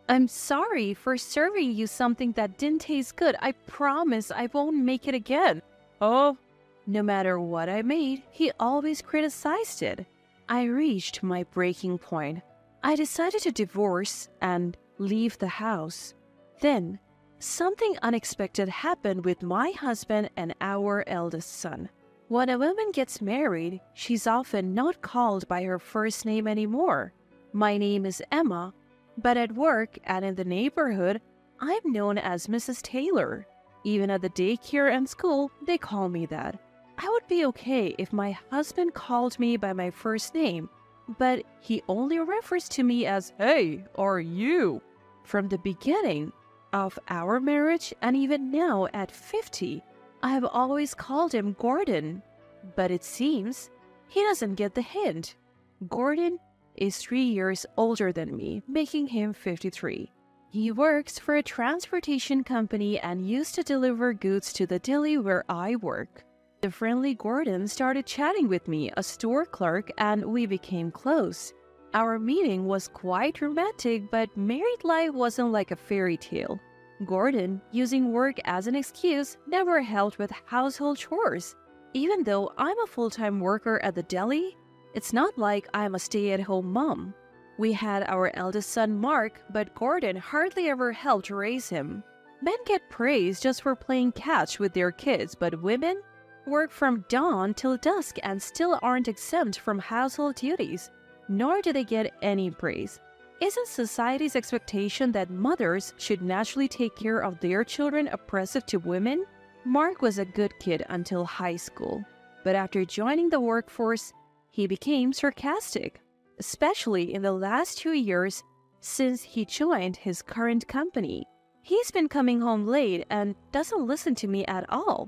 I'm sorry for serving you something that didn't taste good. I promise I won't make it again. Oh, no matter what I made, he always criticized it. I reached my breaking point. I decided to divorce and leave the house. Then, something unexpected happened with my husband and our eldest son. When a woman gets married, she's often not called by her first name anymore. My name is Emma, but at work and in the neighborhood, I'm known as Mrs. Taylor. Even at the daycare and school, they call me that. I would be okay if my husband called me by my first name, but he only refers to me as hey or you. From the beginning of our marriage and even now at 50, I have always called him Gordon. But it seems he doesn't get the hint. Gordon is 3 years older than me, making him 53. He works for a transportation company and used to deliver goods to the deli where I work. The friendly Gordon started chatting with me, a store clerk, and we became close. Our meeting was quite romantic, but married life wasn't like a fairy tale. Gordon, using work as an excuse, never helped with household chores. Even though I'm a full-time worker at the deli, it's not like I'm a stay-at-home mom. We had our eldest son Mark, but Gordon hardly ever helped raise him. Men get praise just for playing catch with their kids, but women work from dawn till dusk and still aren't exempt from household duties, nor do they get any praise. Isn't society's expectation that mothers should naturally take care of their children oppressive to women? Mark was a good kid until high school, but after joining the workforce, he became sarcastic, especially in the last 2 years since he joined his current company. He's been coming home late and doesn't listen to me at all.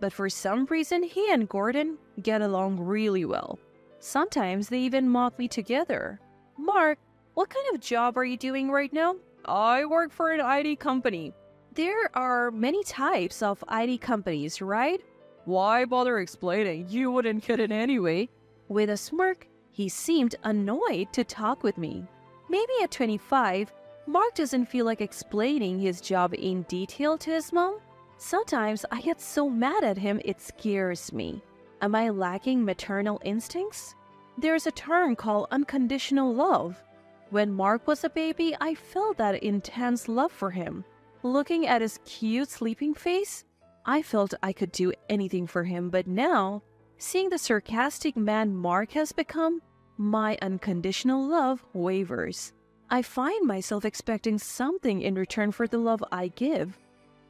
But for some reason, he and Gordon get along really well. Sometimes they even mock me together. Mark, what kind of job are you doing right now? I work for an IT company. There are many types of IT companies, right? Why bother explaining? You wouldn't get it anyway. With a smirk, he seemed annoyed to talk with me. Maybe at 25, Mark doesn't feel like explaining his job in detail to his mom. Sometimes I get so mad at him it scares me. Am I lacking maternal instincts? There's a term called unconditional love. When Mark was a baby, I felt that intense love for him. Looking at his cute sleeping face, I felt I could do anything for him, but now, seeing the sarcastic man Mark has become, my unconditional love wavers. I find myself expecting something in return for the love I give.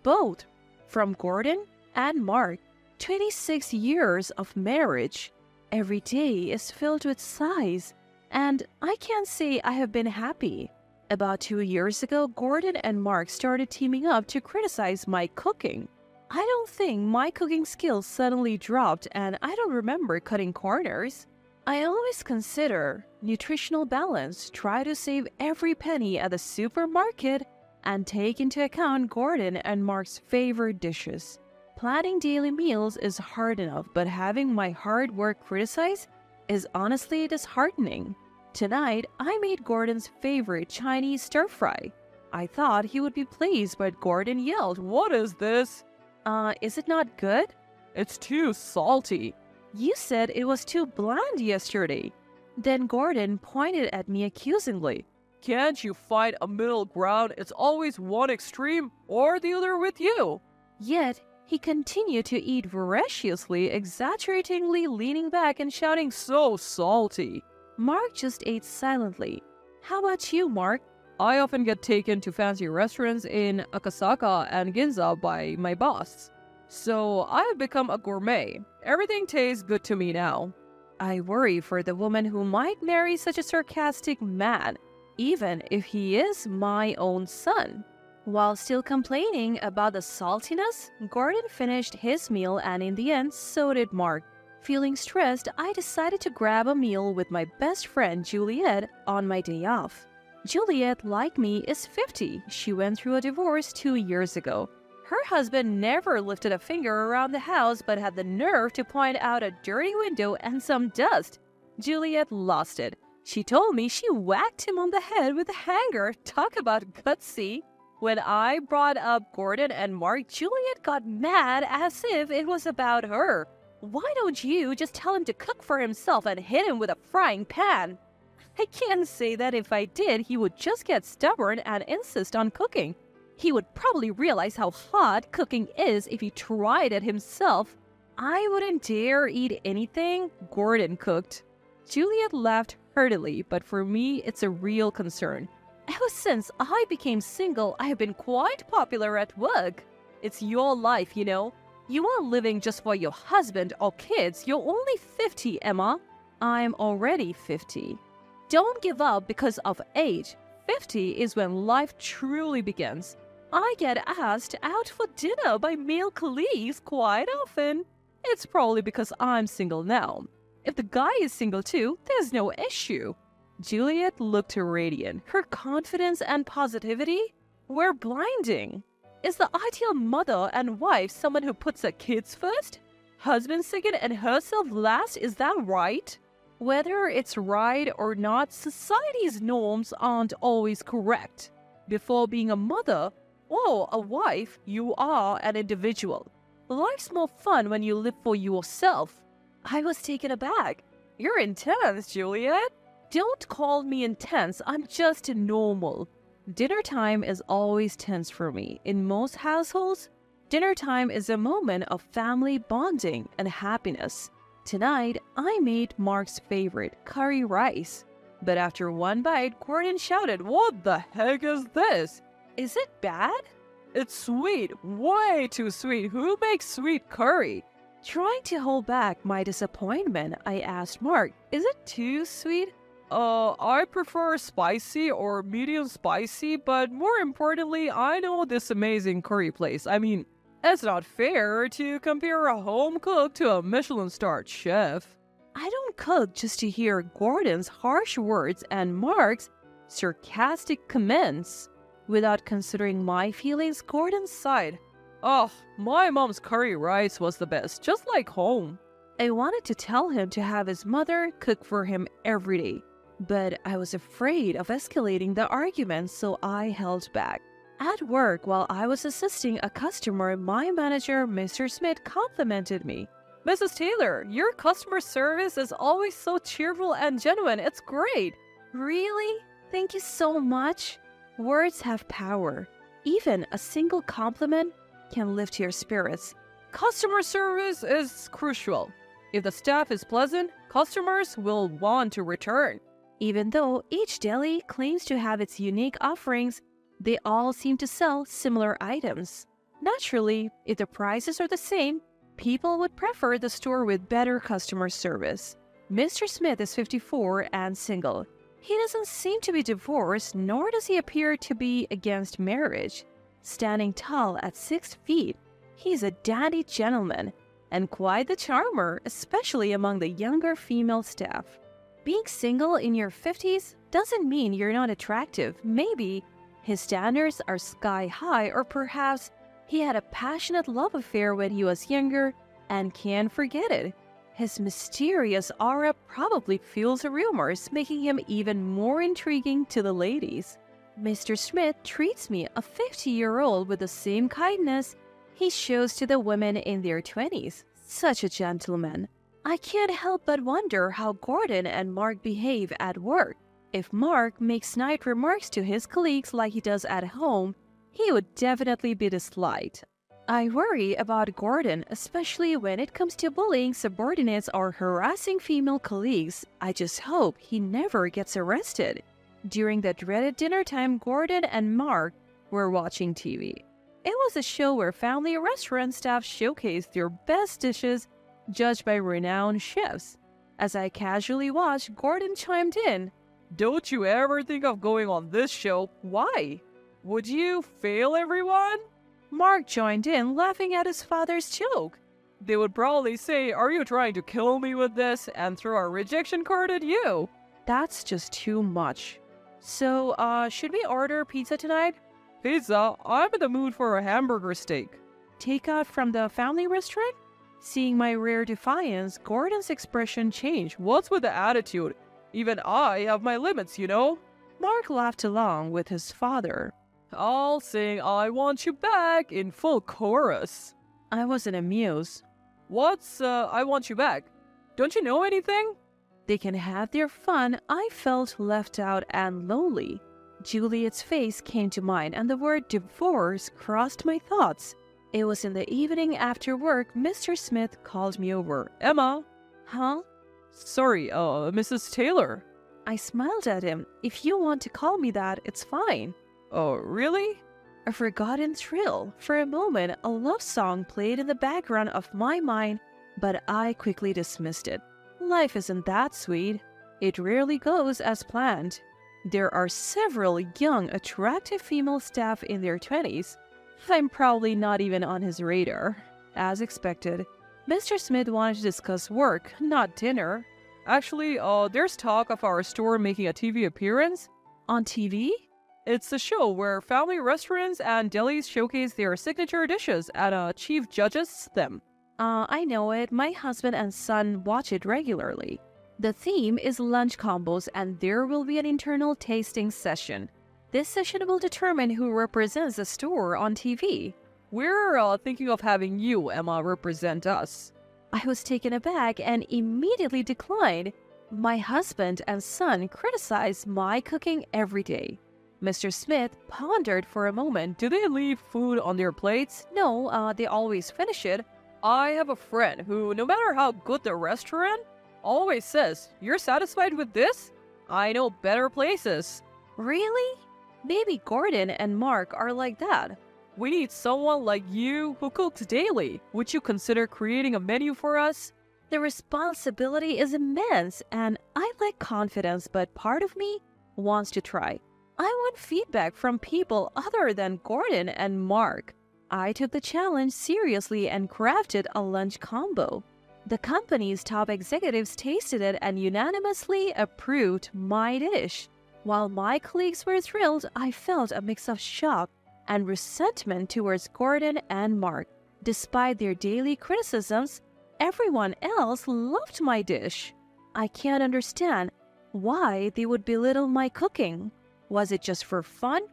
Both from Gordon and Mark. 26 years of marriage. Every day is filled with sighs, and I can't say I have been happy. About 2 years ago, Gordon and Mark started teaming up to criticize my cooking. I don't think my cooking skills suddenly dropped, and I don't remember cutting corners. I always consider nutritional balance, try to save every penny at the supermarket, and take into account Gordon and Mark's favorite dishes. Planning daily meals is hard enough, but having my hard work criticized is honestly disheartening. Tonight, I made Gordon's favorite Chinese stir-fry. I thought he would be pleased, but Gordon yelled, "What is this?" Is it not good? It's too salty. You said it was too bland yesterday. Then Gordon pointed at me accusingly. Can't you find a middle ground? It's always one extreme or the other with you. Yet, he continued to eat voraciously, exaggeratingly leaning back and shouting, "So salty." Mark just ate silently. How about you, Mark? I often get taken to fancy restaurants in Akasaka and Ginza by my boss. So I have become a gourmet. Everything tastes good to me now. I worry for the woman who might marry such a sarcastic man, even if he is my own son. While still complaining about the saltiness, Gordon finished his meal and in the end, so did Mark. Feeling stressed, I decided to grab a meal with my best friend Juliet on my day off. Juliet, like me, is 50. She went through a divorce 2 years ago. Her husband never lifted a finger around the house but had the nerve to point out a dirty window and some dust. Juliet lost it. She told me she whacked him on the head with a hanger. Talk about gutsy. When I brought up Gordon and Mark, Juliet got mad as if it was about her. Why don't you just tell him to cook for himself and hit him with a frying pan? I can't say that if I did, he would just get stubborn and insist on cooking. He would probably realize how hot cooking is if he tried it himself. I wouldn't dare eat anything Gordon cooked. Juliet laughed heartily, but for me, it's a real concern. Ever since I became single, I have been quite popular at work. It's your life, you know. You aren't living just for your husband or kids. You're only 50, Emma. I'm already 50. Don't give up because of age. 50 is when life truly begins. I get asked out for dinner by male colleagues quite often. It's probably because I'm single now. If the guy is single too, there's no issue. Juliet looked radiant. Her confidence and positivity were blinding. Is the ideal mother and wife someone who puts her kids first? Husband second and herself last? Is that right? Whether it's right or not, society's norms aren't always correct. Before being a mother or a wife, you are an individual. Life's more fun when you live for yourself. I was taken aback. You're intense, Juliet. Don't call me intense. I'm just normal. Dinner time is always tense for me. In most households, dinner time is a moment of family bonding and happiness. Tonight, I made Mark's favorite, curry rice. But after one bite, Gordon shouted, "What the heck is this? Is it bad?" "It's sweet. Way too sweet. Who makes sweet curry?" Trying to hold back my disappointment, I asked Mark, "Is it too sweet?" I prefer spicy or medium spicy, but more importantly, I know this amazing curry place. I mean, it's not fair to compare a home cook to a Michelin-starred chef. I don't cook just to hear Gordon's harsh words and Mark's sarcastic comments. Without considering my feelings, Gordon sighed. "Oh, my mom's curry rice was the best, just like home." I wanted to tell him to have his mother cook for him every day, but I was afraid of escalating the argument, so I held back. At work, while I was assisting a customer, my manager, Mr. Smith, complimented me. "Mrs. Taylor, your customer service is always so cheerful and genuine. It's great." Really? Thank you so much. Words have power. Even a single compliment can lift your spirits. Customer service is crucial. If the staff is pleasant, customers will want to return. Even though each deli claims to have its unique offerings, they all seem to sell similar items. Naturally, if the prices are the same, people would prefer the store with better customer service. Mr. Smith is 54 and single. He doesn't seem to be divorced, nor does he appear to be against marriage. Standing tall at 6 feet, he's a dandy gentleman and quite the charmer, especially among the younger female staff. Being single in your 50s doesn't mean you're not attractive. Maybe his standards are sky high, or perhaps he had a passionate love affair when he was younger and can't forget it. His mysterious aura probably fuels rumors, making him even more intriguing to the ladies. Mr. Smith treats me, a 50-year-old, with the same kindness he shows to the women in their 20s. Such a gentleman. I can't help but wonder how Gordon and Mark behave at work. If Mark makes snide remarks to his colleagues like he does at home, he would definitely be disliked. I worry about Gordon, especially when it comes to bullying subordinates or harassing female colleagues. I just hope he never gets arrested. During the dreaded dinner time, Gordon and Mark were watching TV. It was a show where family restaurant staff showcased their best dishes, judged by renowned chefs. As I casually watched, Gordon chimed in, "Don't you ever think of going on this show? Why? Would you fail everyone?" Mark joined in, laughing at his father's joke. "They would probably say, 'Are you trying to kill me with this?' and throw a rejection card at you." That's just too much. So, should we order pizza tonight? Pizza? I'm in the mood for a hamburger steak. Takeout from the family restaurant? Seeing my rare defiance, Gordon's expression changed. "What's with the attitude? Even I have my limits, you know. Mark laughed along with his father. I'll sing I Want You Back in full chorus. I wasn't amused. What's I Want You Back? Don't you know anything? They can have their fun. I felt left out and lonely. Juliet's face came to mind and the word divorce crossed my thoughts. It was in the evening after work. Mr. Smith called me over. Emma. Huh? Sorry, Mrs. Taylor. I smiled at him. If you want to call me that, it's fine. Oh, really? A forgotten thrill. For a moment, a love song played in the background of my mind, but I quickly dismissed it. Life isn't that sweet. It rarely goes as planned. There are several young, attractive female staff in their 20s. I'm probably not even on his radar. As expected, Mr. Smith wanted to discuss work, not dinner. Actually, there's talk of our store making a TV appearance. On TV? It's a show where family restaurants and delis showcase their signature dishes and chief judges them. I know it. My husband and son watch it regularly. The theme is lunch combos and there will be an internal tasting session. This session will determine who represents the store on TV. We're thinking of having you, Emma, represent us. I was taken aback and immediately declined. My husband and son criticize my cooking every day. Mr. Smith pondered for a moment. Do they leave food on their plates? No, they always finish it. I have a friend who, no matter how good the restaurant, always says, "You're satisfied with this? I know better places." Really? Maybe Gordon and Mark are like that. We need someone like you who cooks daily. Would you consider creating a menu for us? The responsibility is immense and I lack confidence, but part of me wants to try. I want feedback from people other than Gordon and Mark. I took the challenge seriously and crafted a lunch combo. The company's top executives tasted it and unanimously approved my dish. While my colleagues were thrilled, I felt a mix of shock and resentment towards Gordon and Mark. Despite their daily criticisms, everyone else loved my dish. I can't understand why they would belittle my cooking. Was it just for fun?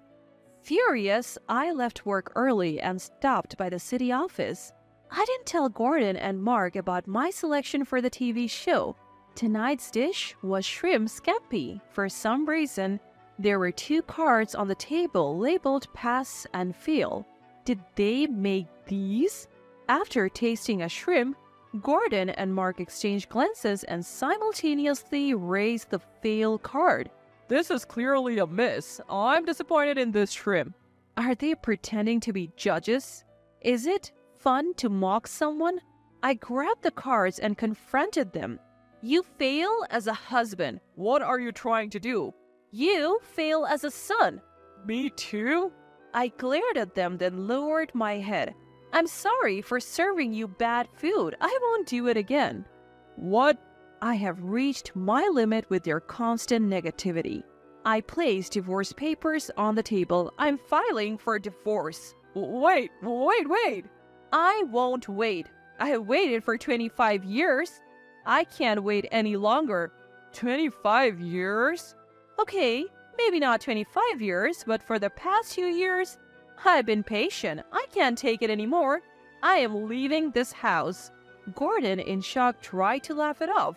Furious, I left work early and stopped by the city office. I didn't tell Gordon and Mark about my selection for the TV show. Tonight's dish was shrimp scampi. For some reason, there were 2 cards on the table labeled pass and fail. Did they make these? After tasting a shrimp, Gordon and Mark exchanged glances and simultaneously raised the fail card. This is clearly a miss. I'm disappointed in this shrimp. Are they pretending to be judges? Is it fun to mock someone? I grabbed the cards and confronted them. You fail as a husband. What are you trying to do? You fail as a son. Me too? I glared at them, then lowered my head. I'm sorry for serving you bad food. I won't do it again. What? I have reached my limit with their constant negativity. I placed divorce papers on the table. I'm filing for divorce. Wait. I won't wait. I have waited for 25 years. I can't wait any longer. 25 years? Okay, maybe not 25 years, but for the past 2 years, I've been patient. I can't take it anymore. I am leaving this house. Gordon, in shock, tried to laugh it off.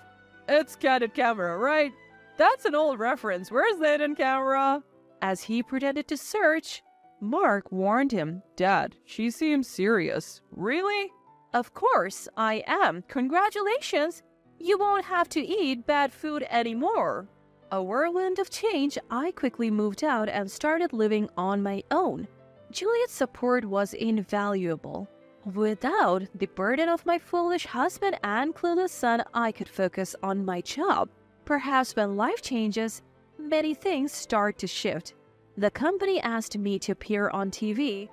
It's Candid Camera, right? That's an old reference. Where's the hidden camera? As he pretended to search, Mark warned him. Dad, she seems serious. Really? Of course, I am. Congratulations. You won't have to eat bad food anymore. A whirlwind of change, I quickly moved out and started living on my own. Juliet's support was invaluable. Without the burden of my foolish husband and clueless son, I could focus on my job. Perhaps when life changes, many things start to shift. The company asked me to appear on TV.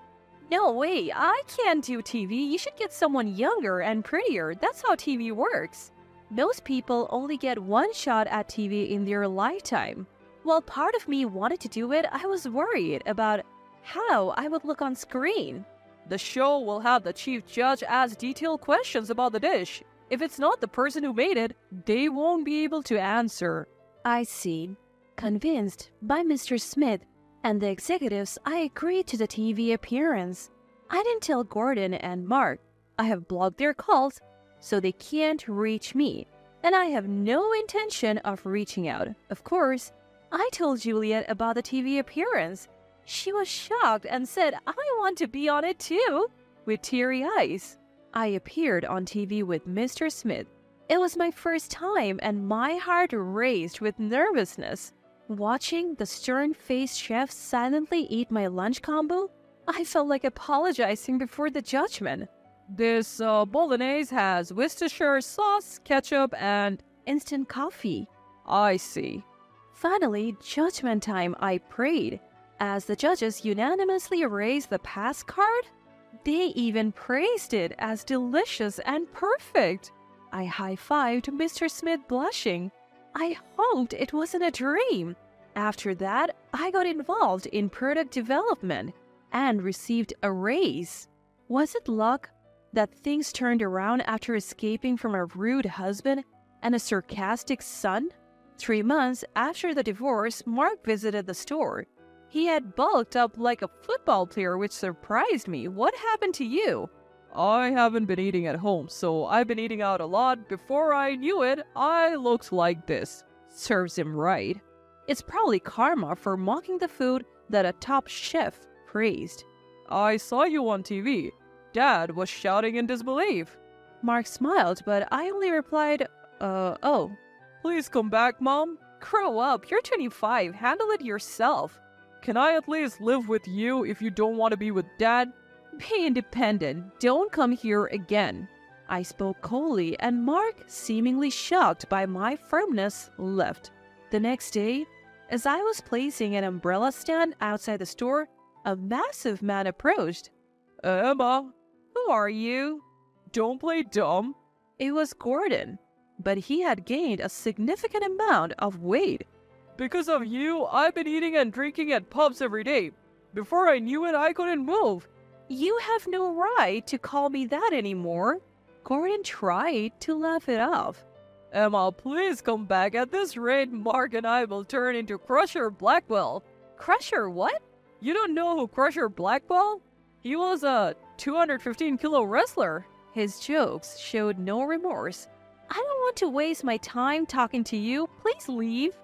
No way, I can't do TV. You should get someone younger and prettier. That's how TV works. Most people only get one shot at TV in their lifetime. While part of me wanted to do it, I was worried about how I would look on screen. The show will have the chief judge ask detailed questions about the dish. If it's not the person who made it, they won't be able to answer. I see. Convinced by Mr. Smith and the executives, I agreed to the TV appearance. I didn't tell Gordon and Mark. I have blocked their calls, so they can't reach me, and I have no intention of reaching out. Of course, I told Juliet about the TV appearance. She was shocked and said, "I want to be on it too," with teary eyes. I appeared on TV with Mr. Smith. It was my first time, and my heart raced with nervousness. Watching the stern-faced chef silently eat my lunch combo, I felt like apologizing before the judgment. This bolognese has Worcestershire sauce, ketchup, and instant coffee. I see. Finally, judgment time, I prayed. As the judges unanimously raised the pass card, they even praised it as delicious and perfect. I high-fived Mr. Smith blushing. I hoped it wasn't a dream. After that, I got involved in product development and received a raise. Was it luck that things turned around after escaping from a rude husband and a sarcastic son? 3 months after the divorce, Mark visited the store. He had bulked up like a football player, which surprised me. What happened to you? I haven't been eating at home, so I've been eating out a lot. Before I knew it, I looked like this. Serves him right. It's probably karma for mocking the food that a top chef praised. I saw you on TV. Dad was shouting in disbelief. Mark smiled, but I only replied, oh. Please come back, Mom. Grow up, you're 25, handle it yourself. Can I at least live with you if you don't want to be with Dad? Be independent, don't come here again. I spoke coldly, and Mark, seemingly shocked by my firmness, left. The next day, as I was placing an umbrella stand outside the store, a massive man approached. Emma, who are you? Don't play dumb. It was Gordon, but he had gained a significant amount of weight. Because of you, I've been eating and drinking at pubs every day. Before I knew it, I couldn't move. You have no right to call me that anymore. Gordon tried to laugh it off. Emma, please come back. At this rate, Mark and I will turn into Crusher Blackwell. Crusher what? You don't know who Crusher Blackwell? He was a 215-kilo wrestler. His jokes showed no remorse. I don't want to waste my time talking to you. Please leave.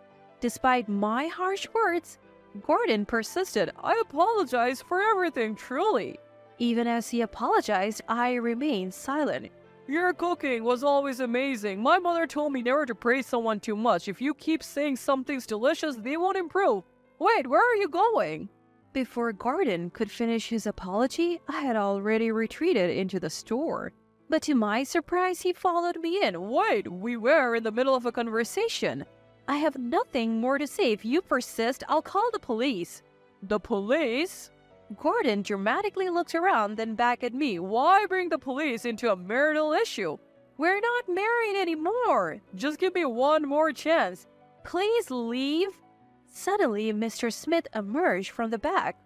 Despite my harsh words, Gordon persisted. I apologize for everything, truly. Even as he apologized, I remained silent. Your cooking was always amazing. My mother told me never to praise someone too much. If you keep saying something's delicious, they won't improve. Wait, where are you going? Before Gordon could finish his apology, I had already retreated into the store. But to my surprise, he followed me in. Wait, we were in the middle of a conversation. I have nothing more to say. If you persist, I'll call the police. The police? Gordon dramatically looked around, then back at me. Why bring the police into a marital issue? We're not married anymore. Just give me one more chance. Please leave. Suddenly, Mr. Smith emerged from the back.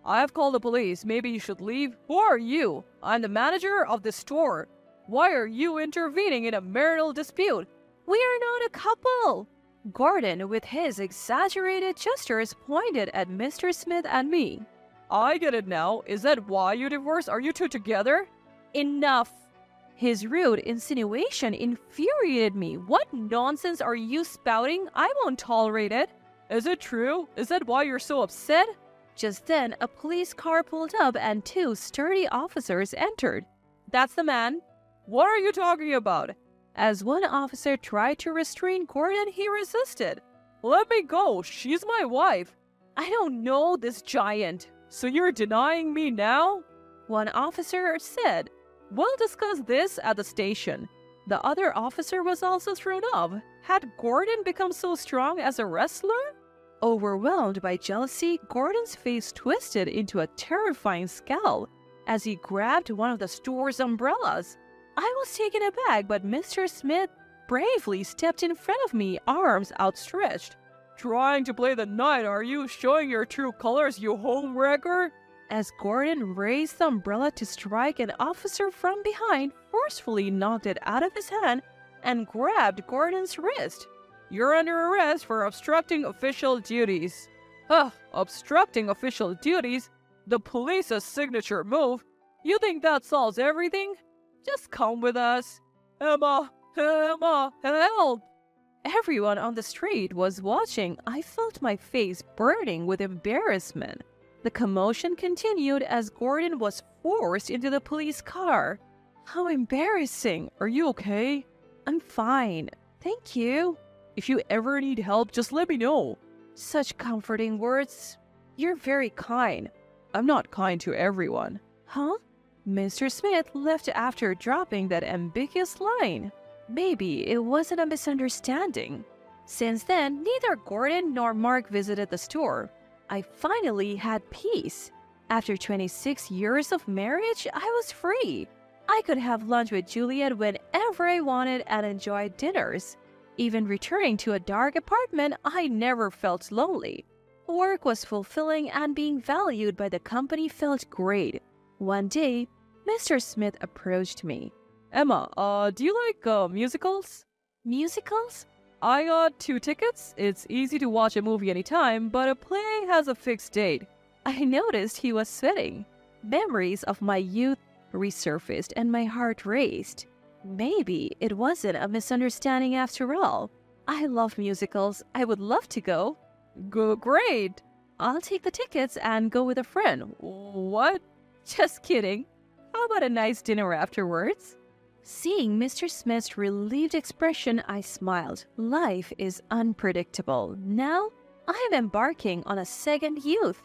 I've called the police. Maybe you should leave. Who are you? I'm the manager of the store. Why are you intervening in a marital dispute? We are not a couple. Gordon, with his exaggerated gestures, pointed at Mr. Smith and me. I get it now. Is that why you divorced? Are you two together? Enough. His rude insinuation infuriated me. What nonsense are you spouting? I won't tolerate it. Is it true? Is that why you're so upset? Just then, a police car pulled up and 2 sturdy officers entered. That's the man. What are you talking about? As one officer tried to restrain Gordon, he resisted. Let me go. She's my wife. I don't know this giant. So you're denying me now? One officer said. We'll discuss this at the station. The other officer was also thrown off. Had Gordon become so strong as a wrestler? Overwhelmed by jealousy, Gordon's face twisted into a terrifying scowl as he grabbed one of the store's umbrellas. I was taken aback, but Mr. Smith bravely stepped in front of me, arms outstretched. Trying to play the knight, are you? Showing your true colors, you homewrecker? As Gordon raised the umbrella to strike, an officer from behind forcefully knocked it out of his hand and grabbed Gordon's wrist. You're under arrest for obstructing official duties. Obstructing official duties? The police's signature move? You think that solves everything? Just come with us. Emma, help! Everyone on the street was watching. I felt my face burning with embarrassment. The commotion continued as Gordon was forced into the police car. How embarrassing. Are you okay? I'm fine. Thank you. If you ever need help, just let me know. Such comforting words. You're very kind. I'm not kind to everyone. Huh? Mr. Smith left after dropping that ambiguous line. Maybe it wasn't a misunderstanding. Since then, neither Gordon nor Mark visited the store. I finally had peace. After 26 years of marriage, I was free. I could have lunch with Juliet whenever I wanted and enjoy dinners. Even returning to a dark apartment, I never felt lonely. Work was fulfilling and being valued by the company felt great. One day, Mr. Smith approached me. Emma, do you like musicals? Musicals? I got 2 tickets. It's easy to watch a movie anytime, but a play has a fixed date. I noticed he was sweating. Memories of my youth resurfaced and my heart raced. Maybe it wasn't a misunderstanding after all. I love musicals. I would love to go. Great! I'll take the tickets and go with a friend. What? Just kidding. How about a nice dinner afterwards? Seeing Mr. Smith's relieved expression, I smiled. Life is unpredictable. Now, I am embarking on a second youth.